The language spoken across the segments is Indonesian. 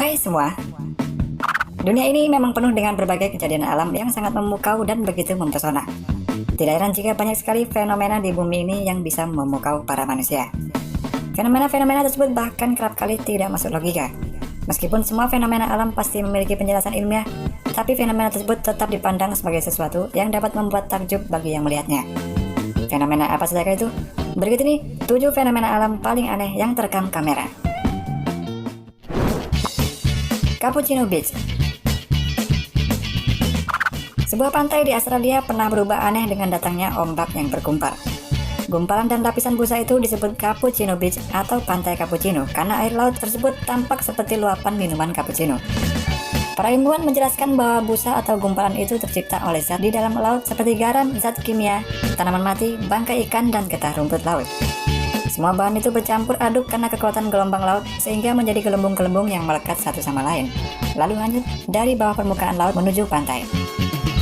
Hai semua, dunia ini memang penuh dengan berbagai kejadian alam yang sangat memukau dan begitu mempesona. Tidak heran jika banyak sekali fenomena di bumi ini yang bisa memukau para manusia. Fenomena-fenomena tersebut bahkan kerap kali tidak masuk logika. Meskipun semua fenomena alam pasti memiliki penjelasan ilmiah, tapi fenomena tersebut tetap dipandang sebagai sesuatu yang dapat membuat takjub bagi yang melihatnya. Fenomena apa saja itu? Berikut ini 7 fenomena alam paling aneh yang terekam kamera. Cappuccino Beach. Sebuah pantai di Australia pernah berubah aneh dengan datangnya ombak yang bergumpal. Gumpalan dan lapisan busa itu disebut Cappuccino Beach atau Pantai Cappuccino karena air laut tersebut tampak seperti luapan minuman cappuccino. Para ilmuwan menjelaskan bahwa busa atau gumpalan itu tercipta oleh zat di dalam laut seperti garam, zat kimia, tanaman mati, bangkai ikan, dan getah rumput laut. Semua bahan itu bercampur aduk karena kekuatan gelombang laut sehingga menjadi gelembung-gelembung yang melekat satu sama lain, lalu hanyut dari bawah permukaan laut menuju pantai.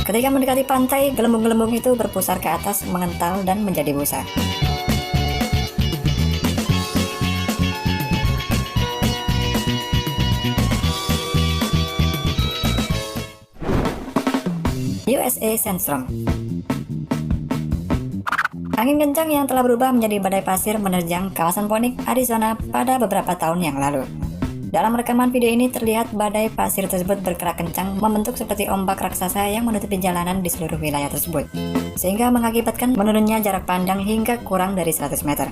Ketika mendekati pantai, gelembung-gelembung itu berpusar ke atas, mengental, dan menjadi busa. USA Sandstorm. Angin kencang yang telah berubah menjadi badai pasir menerjang kawasan Phoenix, Arizona pada beberapa tahun yang lalu. Dalam rekaman video ini terlihat badai pasir tersebut bergerak kencang membentuk seperti ombak raksasa yang menutupi jalanan di seluruh wilayah tersebut, sehingga mengakibatkan menurunnya jarak pandang hingga kurang dari 100 meter.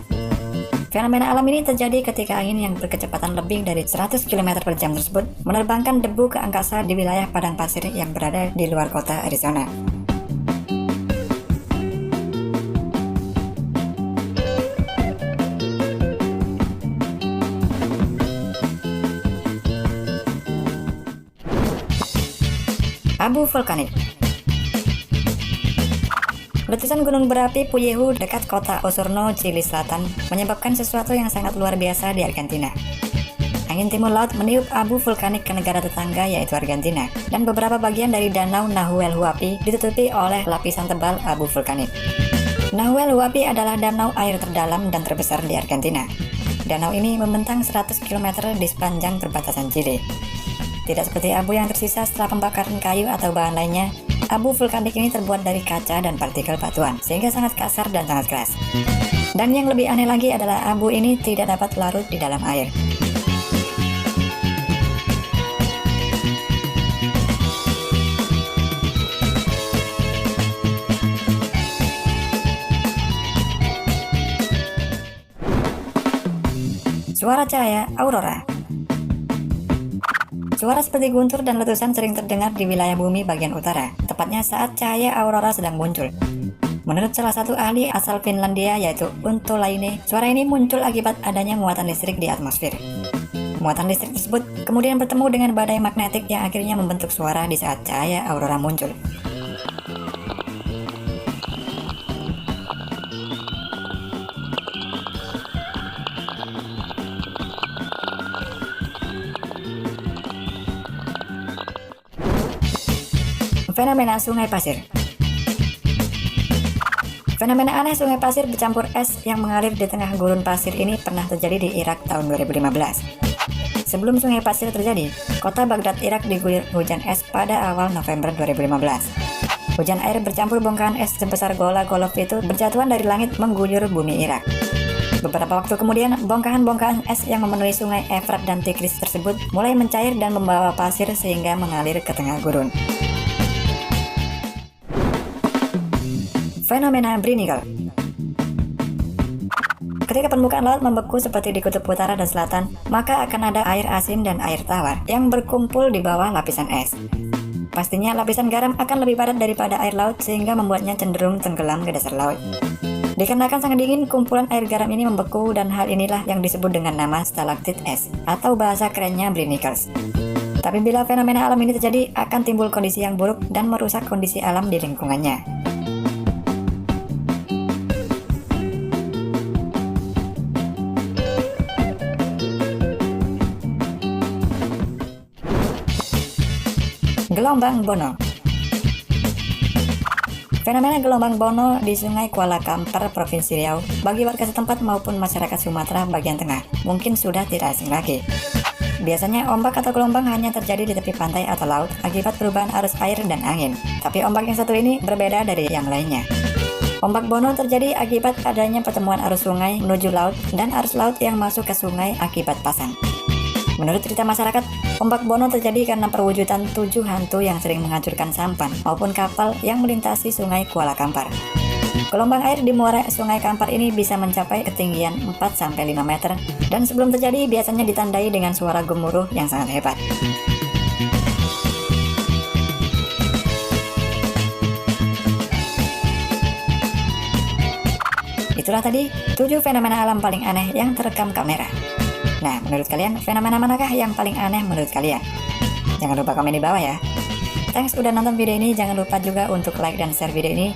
Fenomena alam ini terjadi ketika angin yang berkecepatan lebih dari 100 km per jam tersebut menerbangkan debu ke angkasa di wilayah padang pasir yang berada di luar kota Arizona. Abu vulkanik. Letusan gunung berapi Puyehue dekat kota Osorno, Chili Selatan menyebabkan sesuatu yang sangat luar biasa di Argentina. Angin timur laut meniup abu vulkanik ke negara tetangga yaitu Argentina, dan beberapa bagian dari danau Nahuel Huapi ditutupi oleh lapisan tebal abu vulkanik. Nahuel Huapi adalah danau air terdalam dan terbesar di Argentina. Danau ini membentang 100 km di sepanjang perbatasan Chili. Tidak seperti abu yang tersisa setelah pembakaran kayu atau bahan lainnya, abu vulkanik ini terbuat dari kaca dan partikel batuan, sehingga sangat kasar dan sangat keras. Dan yang lebih aneh lagi adalah abu ini tidak dapat larut di dalam air. Suara cahaya aurora. Suara seperti guntur dan letusan sering terdengar di wilayah bumi bagian utara, tepatnya saat cahaya aurora sedang muncul. Menurut salah satu ahli asal Finlandia yaitu Unto Laine, suara ini muncul akibat adanya muatan listrik di atmosfer. Muatan listrik tersebut kemudian bertemu dengan badai magnetik yang akhirnya membentuk suara di saat cahaya aurora muncul. Fenomena sungai pasir. Fenomena aneh sungai pasir bercampur es yang mengalir di tengah gurun pasir ini pernah terjadi di Irak tahun 2015. Sebelum sungai pasir terjadi, kota Baghdad Irak diguyur hujan es pada awal November 2015. Hujan air bercampur bongkahan es sebesar gola golf itu berjatuhan dari langit mengguyur bumi Irak. Beberapa waktu kemudian, bongkahan-bongkahan es yang memenuhi sungai Efrat dan Tigris tersebut mulai mencair dan membawa pasir sehingga mengalir ke tengah gurun. Fenomena Brinigal. Ketika permukaan laut membeku seperti di kutub utara dan selatan, maka akan ada air asin dan air tawar yang berkumpul di bawah lapisan es. Pastinya lapisan garam akan lebih padat daripada air laut sehingga membuatnya cenderung tenggelam ke dasar laut. Dikarenakan sangat dingin, kumpulan air garam ini membeku dan hal inilah yang disebut dengan nama stalaktit es atau bahasa kerennya Brinicles. Tapi bila fenomena alam ini terjadi, akan timbul kondisi yang buruk dan merusak kondisi alam di lingkungannya. Gelombang Bono. Fenomena gelombang Bono di Sungai Kuala Kampar, Provinsi Riau, bagi warga setempat maupun masyarakat Sumatera bagian tengah, mungkin sudah tidak asing lagi. Biasanya ombak atau gelombang hanya terjadi di tepi pantai atau laut akibat perubahan arus air dan angin. Tapi ombak yang satu ini berbeda dari yang lainnya. Ombak Bono terjadi akibat adanya pertemuan arus sungai menuju laut dan arus laut yang masuk ke sungai akibat pasang. Menurut cerita masyarakat, ombak Bono terjadi karena perwujudan 7 hantu yang sering menghancurkan sampan maupun kapal yang melintasi sungai Kuala Kampar. Gelombang air di muara sungai Kampar ini bisa mencapai ketinggian 4-5 meter dan sebelum terjadi biasanya ditandai dengan suara gemuruh yang sangat hebat. Itulah tadi 7 fenomena alam paling aneh yang terekam kamera. Nah, menurut kalian fenomena manakah yang paling aneh menurut kalian? Jangan lupa komen di bawah ya. Thanks udah nonton video ini, jangan lupa juga untuk like dan share video ini.